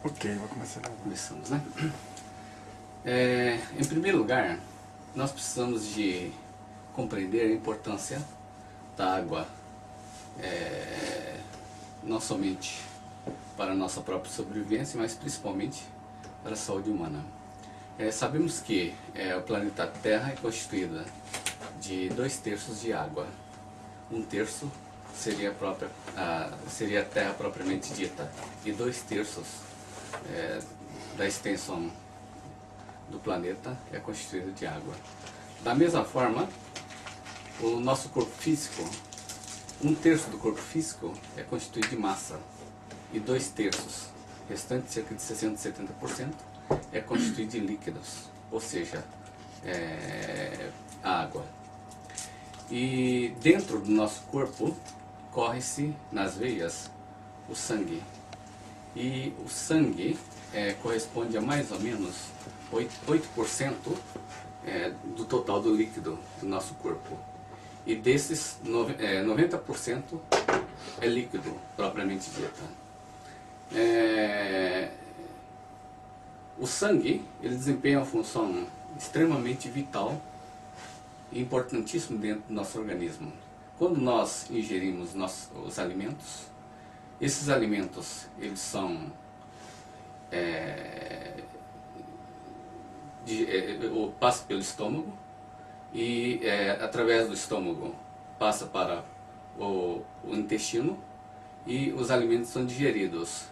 Ok, vou começar agora. Começamos, né? Em primeiro lugar, nós precisamos de compreender a importância da água, não somente para a nossa própria sobrevivência, mas principalmente para a saúde humana. Sabemos que o planeta Terra é constituído de 2/3 de água. 1/3 seria a Terra propriamente dita, e 2/3 da extensão do planeta é constituído de água. Da mesma forma, o nosso corpo físico, 1/3 do corpo físico é constituído de massa, e 2/3, restante cerca de 60, 70%, é constituído de líquidos, ou seja, água. E dentro do nosso corpo corre-se nas veias o sangue. E o sangue corresponde a mais ou menos 8% do total do líquido do nosso corpo. E desses, 90% é líquido, propriamente dita. O sangue, ele desempenha uma função extremamente vital e importantíssima dentro do nosso organismo. Quando nós ingerimos os alimentos, esses alimentos, eles são passa pelo estômago e através do estômago passa para o intestino, e os alimentos são digeridos.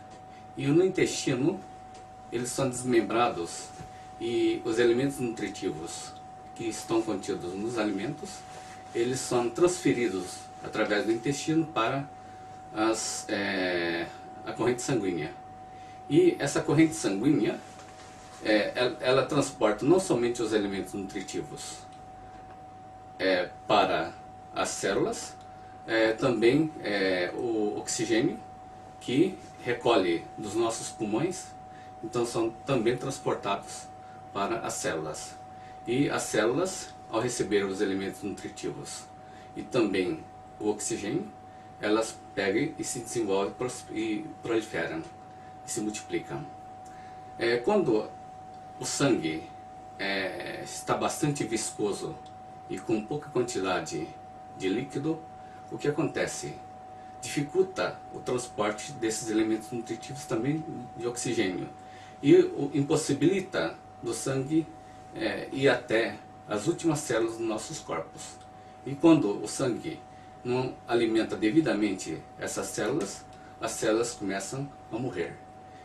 E no intestino eles são desmembrados, e os elementos nutritivos que estão contidos nos alimentos, eles são transferidos através do intestino para a corrente sanguínea. E essa corrente sanguínea, ela transporta não somente os elementos nutritivos para as células, também o oxigênio que recolhe dos nossos pulmões, então são também transportados para as células. E as células, ao receber os elementos nutritivos e também o oxigênio, elas pegam e se desenvolvem e proliferam e se multiplicam. Quando o sangue está bastante viscoso e com pouca quantidade de líquido, o que acontece? Dificulta o transporte desses elementos nutritivos, também de oxigênio, e impossibilita do sangue ir até as últimas células dos nossos corpos. E quando o sangue não alimenta devidamente essas células, as células começam a morrer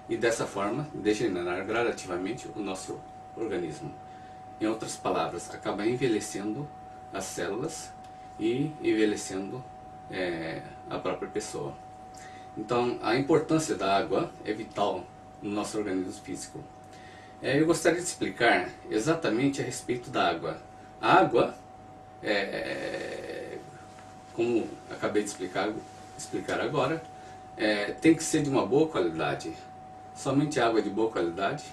e dessa forma degenerar gradativamente o nosso organismo. Em outras palavras, acaba envelhecendo as células e envelhecendo a própria pessoa. Então, a importância da água é vital no nosso organismo físico. Eu gostaria de explicar exatamente a respeito da água. A água, como acabei de explicar agora, tem que ser de uma boa qualidade. Somente água de boa qualidade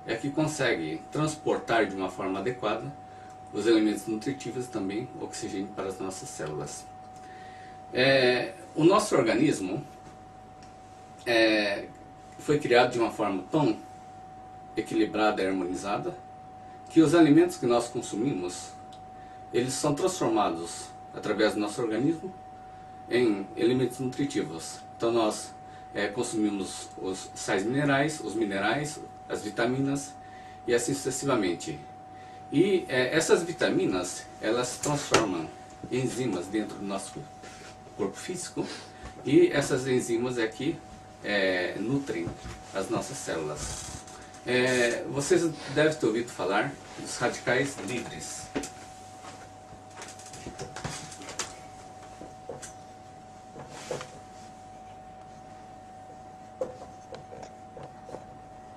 é que consegue transportar de uma forma adequada os elementos nutritivos e também oxigênio para as nossas células. O nosso organismo foi criado de uma forma tão equilibrada e harmonizada que os alimentos que nós consumimos, eles são transformados através do nosso organismo em elementos nutritivos. Então nós consumimos os sais minerais, os minerais, as vitaminas e assim sucessivamente. E essas vitaminas, elas transformam enzimas dentro do nosso corpo físico, e essas enzimas que nutrem as nossas células. Vocês devem ter ouvido falar dos radicais livres.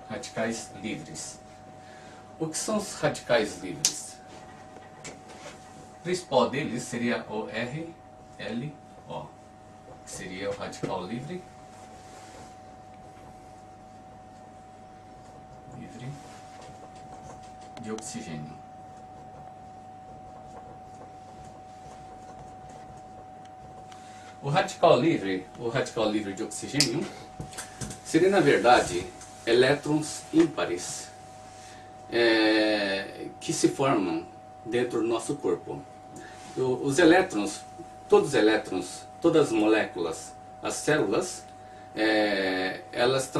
Radicais livres. O que são os radicais livres? O principal deles seria o RLO, que seria o radical livre de oxigênio. O radical livre de oxigênio seria, na verdade, elétrons ímpares que se formam dentro do nosso corpo. Os elétrons, todos os elétrons, todas as moléculas, as células, elas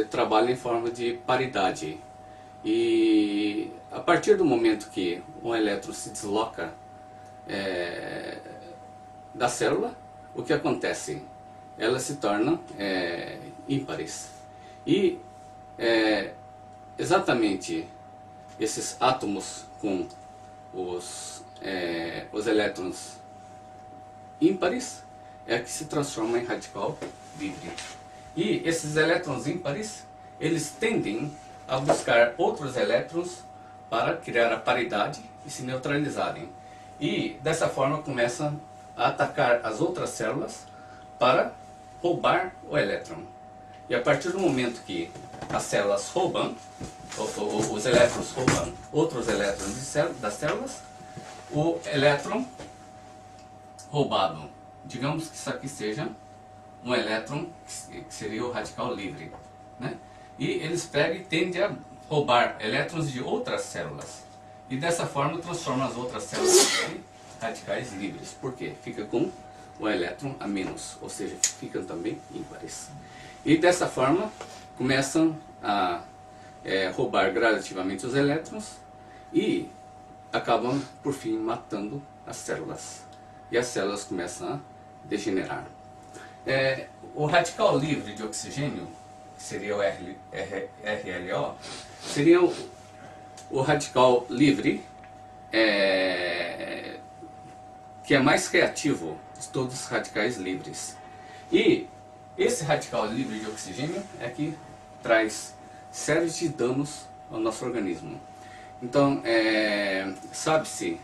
trabalham em forma de paridade. E a partir do momento que um elétron se desloca da célula, o que acontece? Elas se tornam ímpares. E exatamente esses átomos com os elétrons ímpares é que se transformam em radical livre. E esses elétrons ímpares, eles tendem a buscar outros elétrons para criar a paridade e se neutralizarem. E dessa forma começam a atacar as outras células para roubar o elétron. E a partir do momento que as células roubam, ou os elétrons roubam outros elétrons das células, o elétron roubado, digamos que isso aqui seja um elétron que seria o radical livre, né? E eles pegam e tendem a roubar elétrons de outras células. E dessa forma transformam as outras células em radicais livres. Por quê? Fica com o elétron a menos, ou seja, ficam também ímpares. E dessa forma começam a roubar gradativamente os elétrons e acabam por fim matando as células. E as células começam a degenerar. O radical livre de oxigênio, que seria o RLO, seria o radical livre que é mais reativo de todos os radicais livres. E esse radical livre de oxigênio é que traz séries de danos ao nosso organismo. Então, sabe-se,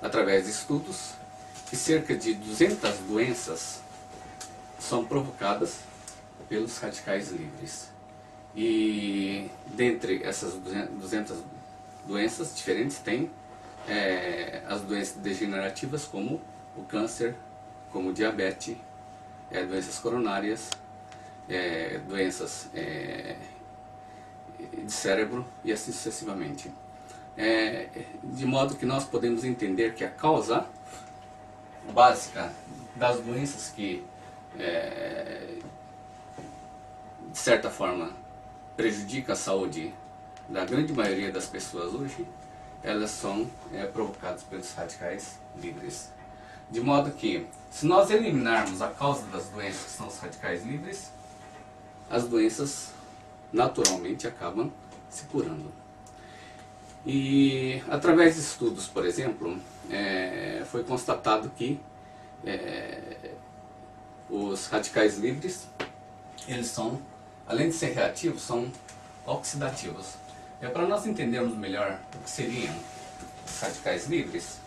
através de estudos, que cerca de 200 doenças são provocadas pelos radicais livres. E dentre essas 200 doenças diferentes tem as doenças degenerativas como o câncer, como o diabetes, doenças coronárias, doenças de cérebro e assim sucessivamente. De modo que nós podemos entender que a causa básica das doenças que de certa forma prejudica a saúde da grande maioria das pessoas hoje, elas são provocadas pelos radicais livres. De modo que, se nós eliminarmos a causa das doenças, que são os radicais livres, as doenças naturalmente acabam se curando. E através de estudos, por exemplo, foi constatado que os radicais livres, eles são, além de ser reativos, são oxidativos. Para nós entendermos melhor o que seriam os radicais livres,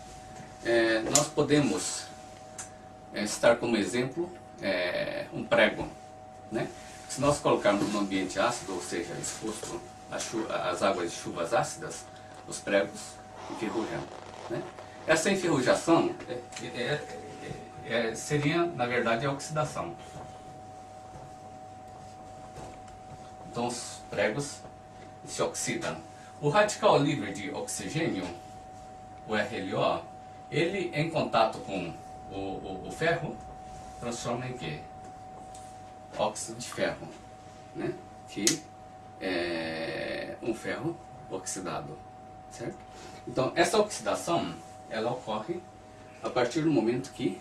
nós podemos citar como exemplo um prego, né? Se nós colocarmos no ambiente ácido, ou seja, exposto às águas de chuvas ácidas, os pregos enferrujam, né? Essa enferrujação seria, na verdade, a oxidação. Então os pregos se oxidam. O radical livre de oxigênio, o RLO, ele em contato com o ferro, transforma em quê? Óxido de ferro, né? Que é um ferro oxidado, certo? Então essa oxidação, ela ocorre a partir do momento que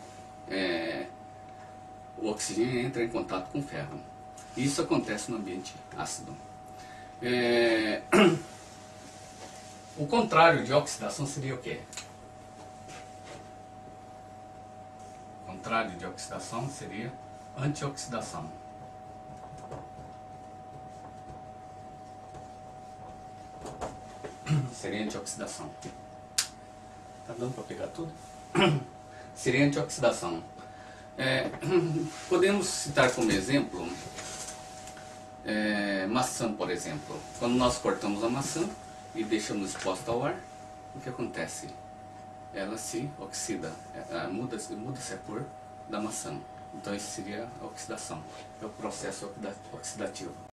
o oxigênio entra em contato com o ferro. Isso acontece no ambiente ácido. O contrário de oxidação seria o quê? O contrário de oxidação seria antioxidação. Seria antioxidação. Tá dando para pegar tudo? Seria antioxidação. Podemos citar como exemplo maçã, por exemplo. Quando nós cortamos a maçã e deixamos exposta ao ar, o que acontece? Ela se oxida, muda-se a cor da maçã. Então isso seria a oxidação, é o processo oxidativo.